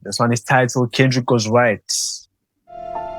This one is titled Kendrick Goes Right.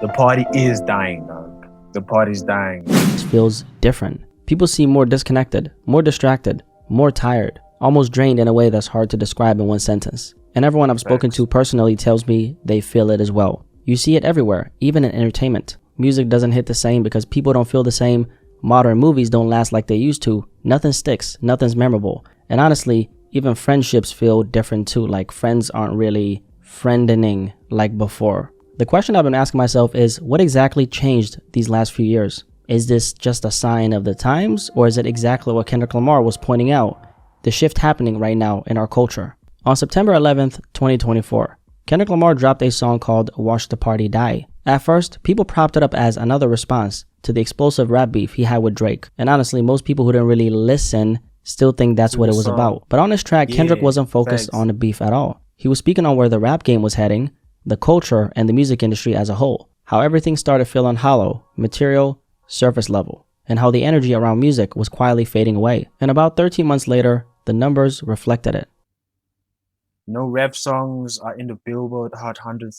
The party is dying, dog. The party's dying. It feels different. People seem more disconnected, more distracted, more tired, almost drained in a way that's hard to describe in one sentence. And everyone I've spoken to personally tells me they feel it as well. You see it everywhere, even in entertainment. Music doesn't hit the same because people don't feel the same. Modern movies don't last like they used to. Nothing sticks, nothing's memorable. And honestly, even friendships feel different too. Like friends aren't really friendening like before. The question I've been asking myself is, what exactly changed these last few years? Is this just a sign of the times, or is it exactly what Kendrick Lamar was pointing out, the shift happening right now in our culture? On September 11th, 2024, Kendrick Lamar dropped a song called Watch the Party Die. At first, people propped it up as another response to the explosive rap beef he had with Drake. And honestly, most people who didn't really listen still think that's what it was about. But on this track, Kendrick wasn't focused on the beef at all. He was speaking on where the rap game was heading, the culture, and the music industry as a whole. How everything started feeling hollow, material, surface level, and how the energy around music was quietly fading away. And about 13 months later, the numbers reflected it. No rap songs are in the Billboard Hot 100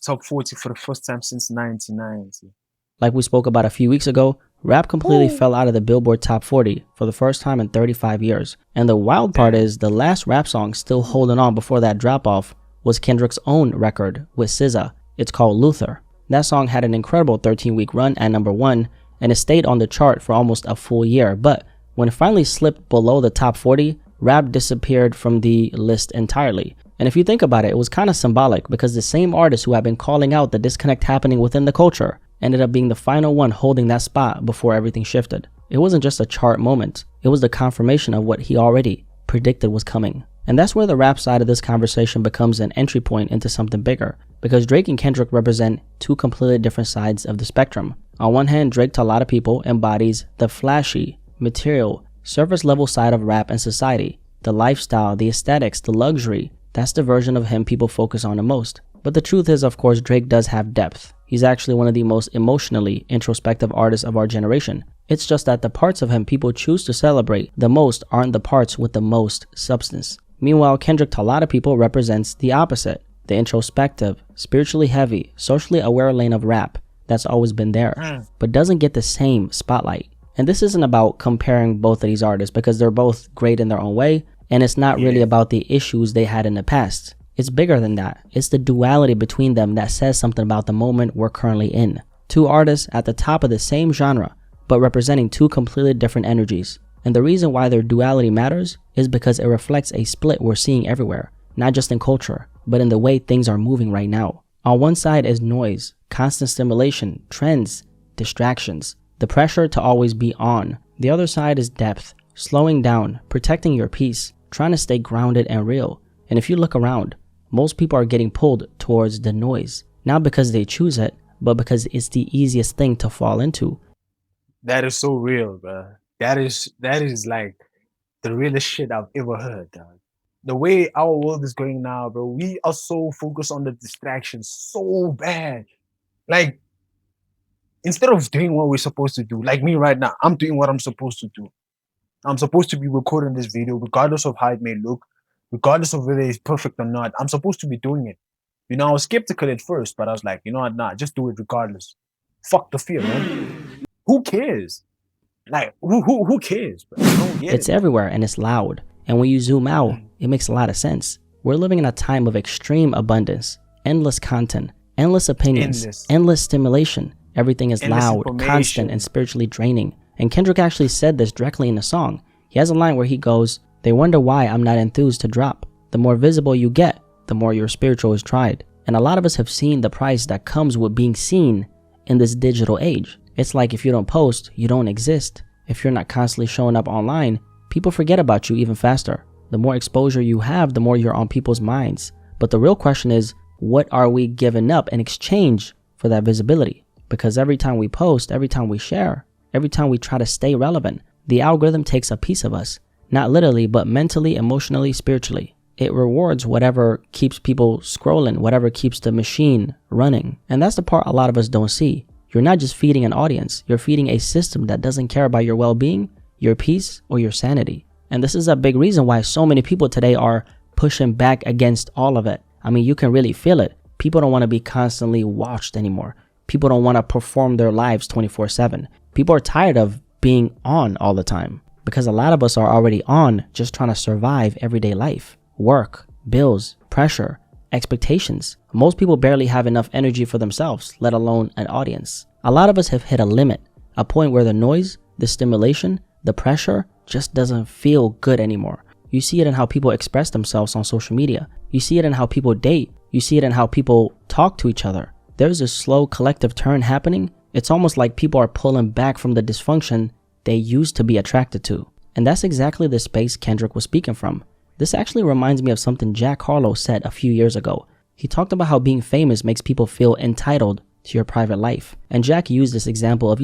top 40 for the first time since 1990. Like we spoke about a few weeks ago, rap completely fell out of the Billboard Top 40 for the first time in 35 years. And the wild part is the last rap song still holding on before that drop-off was Kendrick's own record with SZA. It's called Luther. That song had an incredible 13-week run at number 1, and it stayed on the chart for almost a full year. But when it finally slipped below the top 40, rap disappeared from the list entirely. And if you think about it, it was kind of symbolic because the same artist who had been calling out the disconnect happening within the culture ended up being the final one holding that spot before everything shifted. It wasn't just a chart moment, it was the confirmation of what he already predicted was coming. And that's where the rap side of this conversation becomes an entry point into something bigger, because Drake and Kendrick represent two completely different sides of the spectrum. On one hand, Drake to a lot of people embodies the flashy, material, surface level side of rap and society, the lifestyle, the aesthetics, the luxury. That's the version of him people focus on the most. But the truth is, of course, Drake does have depth. He's actually one of the most emotionally introspective artists of our generation. It's just that the parts of him people choose to celebrate the most aren't the parts with the most substance. Meanwhile, Kendrick to a lot of people represents the opposite, the introspective, spiritually heavy, socially aware lane of rap that's always been there, but doesn't get the same spotlight. And this isn't about comparing both of these artists because they're both great in their own way, and it's not really about the issues they had in the past. It's bigger than that. It's the duality between them that says something about the moment we're currently in. Two artists at the top of the same genre, but representing two completely different energies. And the reason why their duality matters is because it reflects a split we're seeing everywhere, not just in culture, but in the way things are moving right now. On one side is noise, constant stimulation, trends, distractions, the pressure to always be on. The other side is depth, slowing down, protecting your peace, trying to stay grounded and real. And if you look around, most people are getting pulled towards the noise, not because they choose it, but because it's the easiest thing to fall into. That is so real, bro. That is like the realest shit I've ever heard, dog. The way our world is going now, bro, we are so focused on the distractions so bad. Like, instead of doing what we're supposed to do, like me right now, I'm doing what I'm supposed to do. I'm supposed to be recording this video, regardless of how it may look, regardless of whether it's perfect or not. I'm supposed to be doing it. You know, I was skeptical at first, but I was like, you know what, nah, just do it regardless. Fuck the fear, man. Who cares? Like, who cares? Bro? It's everywhere and it's loud. And when you zoom out, it makes a lot of sense. We're living in a time of extreme abundance, endless content, endless opinions, endless stimulation. Everything is loud, constant, and spiritually draining. And Kendrick actually said this directly in the song. He has a line where he goes, "They wonder why I'm not enthused to drop. The more visible you get, the more your spiritual is tried." And a lot of us have seen the price that comes with being seen in this digital age. It's like if you don't post, you don't exist. If you're not constantly showing up online, people forget about you even faster. The more exposure you have, the more you're on people's minds. But the real question is, what are we giving up in exchange for that visibility? Because every time we post, every time we share, every time we try to stay relevant, the algorithm takes a piece of us. Not literally, but mentally, emotionally, spiritually. It rewards whatever keeps people scrolling, whatever keeps the machine running. And that's the part a lot of us don't see. You're not just feeding an audience, you're feeding a system that doesn't care about your well-being, your peace, or your sanity. And this is a big reason why so many people today are pushing back against all of it. I mean, you can really feel it. People don't want to be constantly watched anymore. People don't want to perform their lives 24/7. People are tired of being on all the time because a lot of us are already on, just trying to survive everyday life. Work, bills, pressure, expectations. Most people barely have enough energy for themselves, let alone an audience. A lot of us have hit a limit, a point where the noise, the stimulation, the pressure just doesn't feel good anymore. You see it in how people express themselves on social media. You see it in how people date. You see it in how people talk to each other. There's a slow collective turn happening. It's almost like people are pulling back from the dysfunction they used to be attracted to. And that's exactly the space Kendrick was speaking from. This actually reminds me of something Jack Harlow said a few years ago. He talked about how being famous makes people feel entitled to your private life. And Jack used this example of,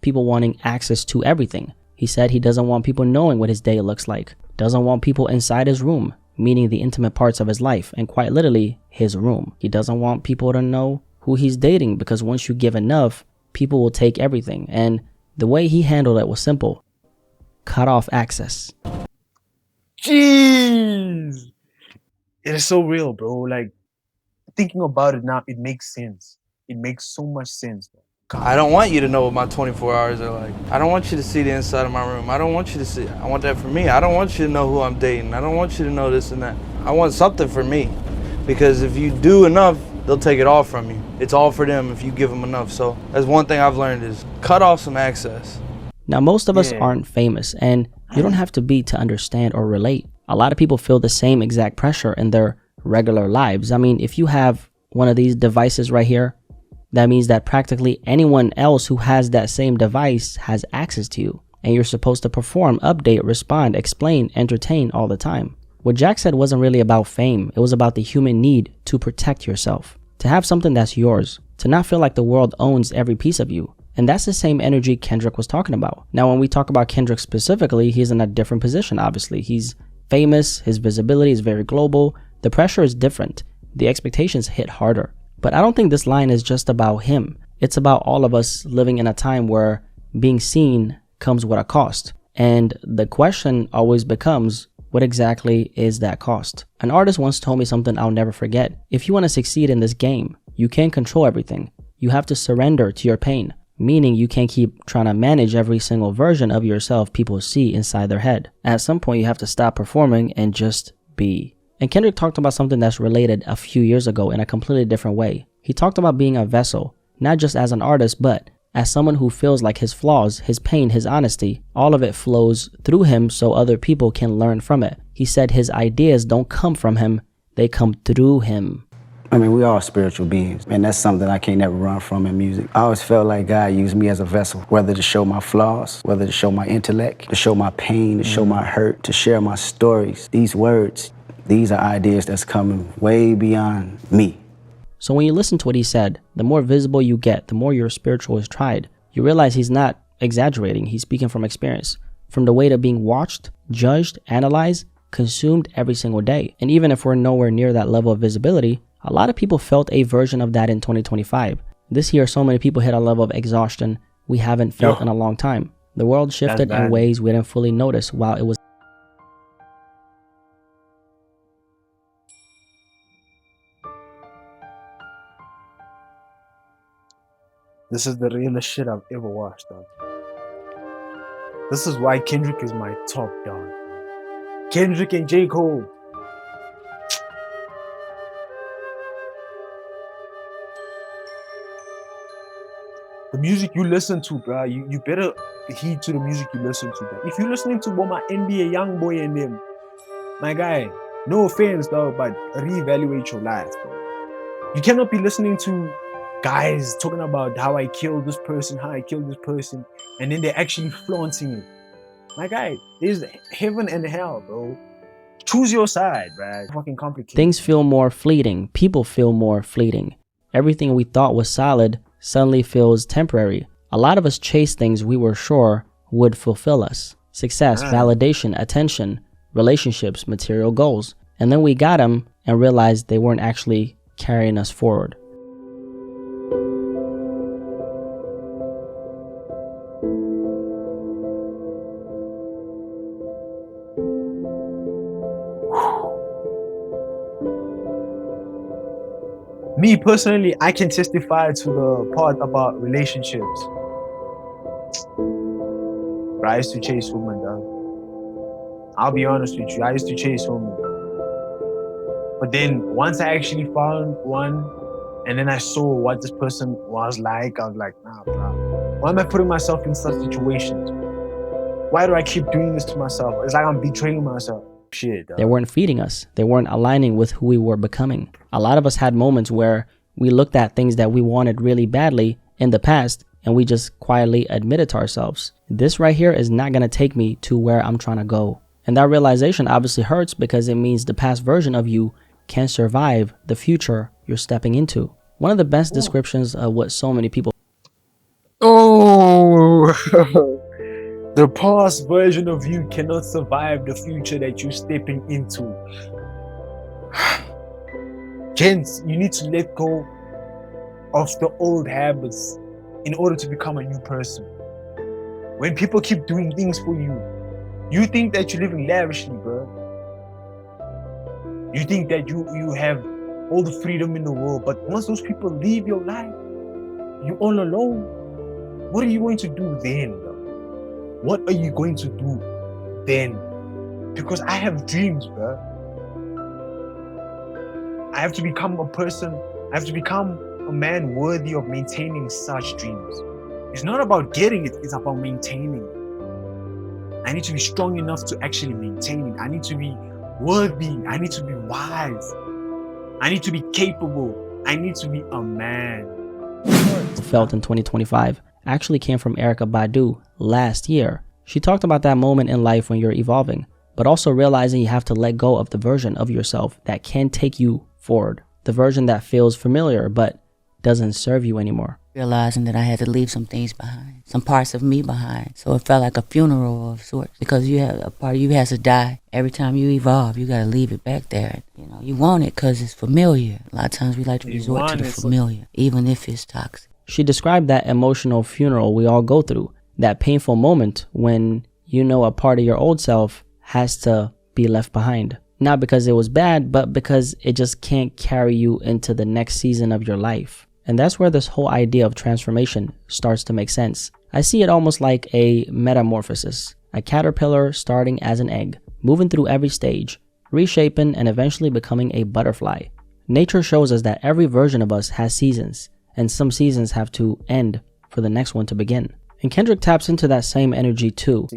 people wanting access to everything. He said he doesn't want people knowing what his day looks like, doesn't want people inside his room, meaning the intimate parts of his life, and quite literally, his room. He doesn't want people to know who he's dating because once you give enough, people will take everything. And the way he handled it was simple. Cut off access. Jeez. It is so real, bro. Like, thinking about it now, it makes sense. It makes so much sense, bro. I don't want you to know what my 24 hours are like. I don't want you to see the inside of my room. I don't want you to see. I want that for me. I don't want you to know who I'm dating. I don't want you to know this and that. I want something for me. Because if you do enough, they'll take it all from you. It's all for them if you give them enough. So that's one thing I've learned is cut off some access. Now, most of us aren't famous, and you don't have to be to understand or relate. A lot of people feel the same exact pressure in their regular lives. I mean, if you have one of these devices right here, that means that practically anyone else who has that same device has access to you. And you're supposed to perform, update, respond, explain, entertain all the time. What Jack said wasn't really about fame. It was about the human need to protect yourself. To have something that's yours. To not feel like the world owns every piece of you. And that's the same energy Kendrick was talking about. Now, when we talk about Kendrick specifically, he's in a different position, obviously. He's famous. His visibility is very global. The pressure is different. The expectations hit harder. But I don't think this line is just about him. It's about all of us living in a time where being seen comes with a cost. And the question always becomes, what exactly is that cost? An artist once told me something I'll never forget. If you want to succeed in this game, you can't control everything. You have to surrender to your pain. Meaning you can't keep trying to manage every single version of yourself people see inside their head. At some point, you have to stop performing and just be. And Kendrick talked about something that's related a few years ago in a completely different way. He talked about being a vessel, not just as an artist, but as someone who feels like his flaws, his pain, his honesty, all of it flows through him so other people can learn from it. He said his ideas don't come from him, they come through him. I mean, we are spiritual beings, and that's something I can't never run from in music. I always felt like God used me as a vessel, whether to show my flaws, whether to show my intellect, to show my pain, to show my hurt, to share my stories. These words, these are ideas that's coming way beyond me. So when you listen to what he said, the more visible you get, the more your spiritual is tried. You realize he's not exaggerating, he's speaking from experience, from the weight of being watched, judged, analyzed, consumed every single day. And even if we're nowhere near that level of visibility, a lot of people felt a version of that in 2025. This year, so many people hit a level of exhaustion we haven't felt in a long time. The world shifted in ways we didn't fully notice while it was. This is the realest shit I've ever watched, dog. This is why Kendrick is my top dog. Kendrick and J. Cole. The music you listen to, bro, you better heed to the music you listen to, bro. If you're listening to my NBA Youngboy and them, my guy, no offense, dog, but reevaluate your life, bro. You cannot be listening to guys talking about how I killed this person, and then they're actually flaunting it. My guy, there's heaven and hell, bro. Choose your side, bro. Fucking complicated. Things feel more fleeting. People feel more fleeting. Everything we thought was solid suddenly feels temporary. A lot of us chase things we were sure would fulfill us. Success, validation, attention, relationships, material goals. And then we got them and realized they weren't actually carrying us forward. Me personally, I can testify to the part about relationships. But I used to chase women, dog. I'll be honest with you, I used to chase women. But then once I actually found one, and then I saw what this person was like, I was like, nah, bro. Why am I putting myself in such situations? Why do I keep doing this to myself? It's like I'm betraying myself. Shit, dog. They weren't feeding us. They weren't aligning with who we were becoming. A lot of us had moments where we looked at things that we wanted really badly in the past and we just quietly admitted to ourselves, this right here is not going to take me to where I'm trying to go. And that realization obviously hurts because it means the past version of you can't survive the future you're stepping into. One of the best descriptions of what so many people Oh, the past version of you cannot survive the future that you're stepping into. Gents, you need to let go of the old habits in order to become a new person. When people keep doing things for you, you think that you're living lavishly, bro. You think that you have all the freedom in the world, but once those people leave your life, you're all alone. What are you going to do then, bro? What are you going to do then? Because I have dreams, bro. I have to become a person, I have to become a man worthy of maintaining such dreams. It's not about getting it, it's about maintaining it. I need to be strong enough to actually maintain it. I need to be worthy. I need to be wise. I need to be capable. I need to be a man. felt in 2025 actually came from Erykah Badu last year. She talked about that moment in life when you're evolving, but also realizing you have to let go of the version of yourself that can take you forward. The version that feels familiar but doesn't serve you anymore. Realizing that I had to leave some things behind, some parts of me behind. So it felt like a funeral of sorts, because you have a part of you has to die. Every time you evolve, you got to leave it back there. You know, you want it because it's familiar. A lot of times we like to resort to the familiar, even if it's toxic. She described that emotional funeral we all go through, that painful moment when you know a part of your old self has to be left behind. Not because it was bad, but because it just can't carry you into the next season of your life. And that's where this whole idea of transformation starts to make sense. I see it almost like a metamorphosis, a caterpillar starting as an egg, moving through every stage, reshaping and eventually becoming a butterfly. Nature shows us that every version of us has seasons, and some seasons have to end for the next one to begin. And Kendrick taps into that same energy too.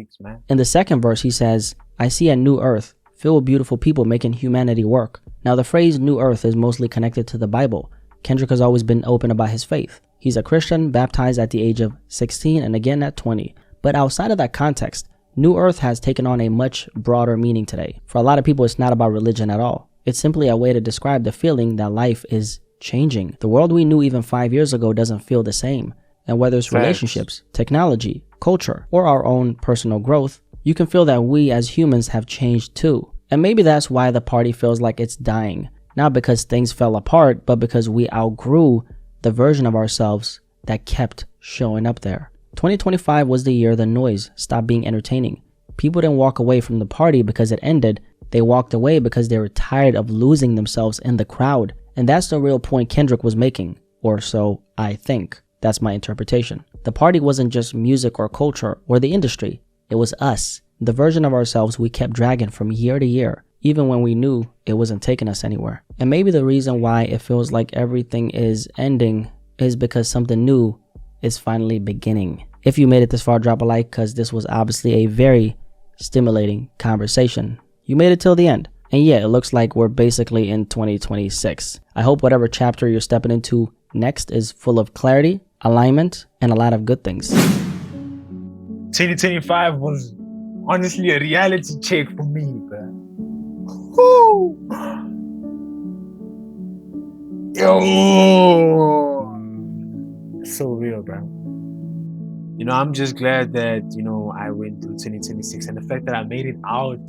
In the second verse, he says, "I see a new earth, filled with beautiful people making humanity work." Now the phrase new earth is mostly connected to the Bible. Kendrick has always been open about his faith. He's a Christian, baptized at the age of 16 and again at 20. But outside of that context, New Earth has taken on a much broader meaning today. For a lot of people, it's not about religion at all. It's simply a way to describe the feeling that life is changing. The world we knew even 5 years ago doesn't feel the same. And whether it's relationships, technology, culture, or our own personal growth, you can feel that we as humans have changed too. And maybe that's why the party feels like it's dying. Not because things fell apart, but because we outgrew the version of ourselves that kept showing up there. 2025 was the year the noise stopped being entertaining. People didn't walk away from the party because it ended. They walked away because they were tired of losing themselves in the crowd. And that's the real point Kendrick was making. Or so I think. That's my interpretation. The party wasn't just music or culture or the industry. It was us. The version of ourselves we kept dragging from year to year, even when we knew it wasn't taking us anywhere. And maybe the reason why it feels like everything is ending is because something new is finally beginning. If you made it this far, drop a like, because this was obviously a very stimulating conversation. You made it till the end. And yeah, it looks like we're basically in 2026. I hope whatever chapter you're stepping into next is full of clarity, alignment, and a lot of good things. 2025 was honestly a reality check for me, man. Woo! Yo! It's so real, bro. You know, I'm just glad that, you know, I went through 2026 and the fact that I made it out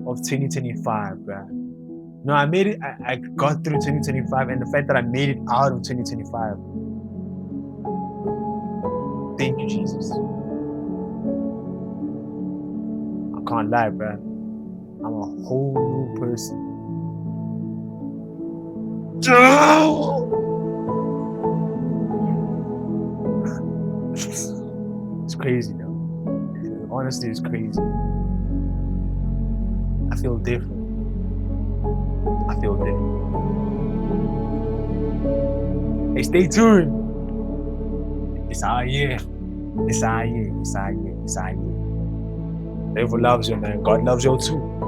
of 2025, bro. You know, I got through 2025 and the fact that I made it out of 2025. Thank you, Jesus. I can't lie, bro. I'm a whole new person. crazy though. Honestly, it's crazy. I feel different. I feel different. Hey, stay tuned. It's our year. It's our year. It's our year. It's our year. Everyone loves you, man. God loves you too.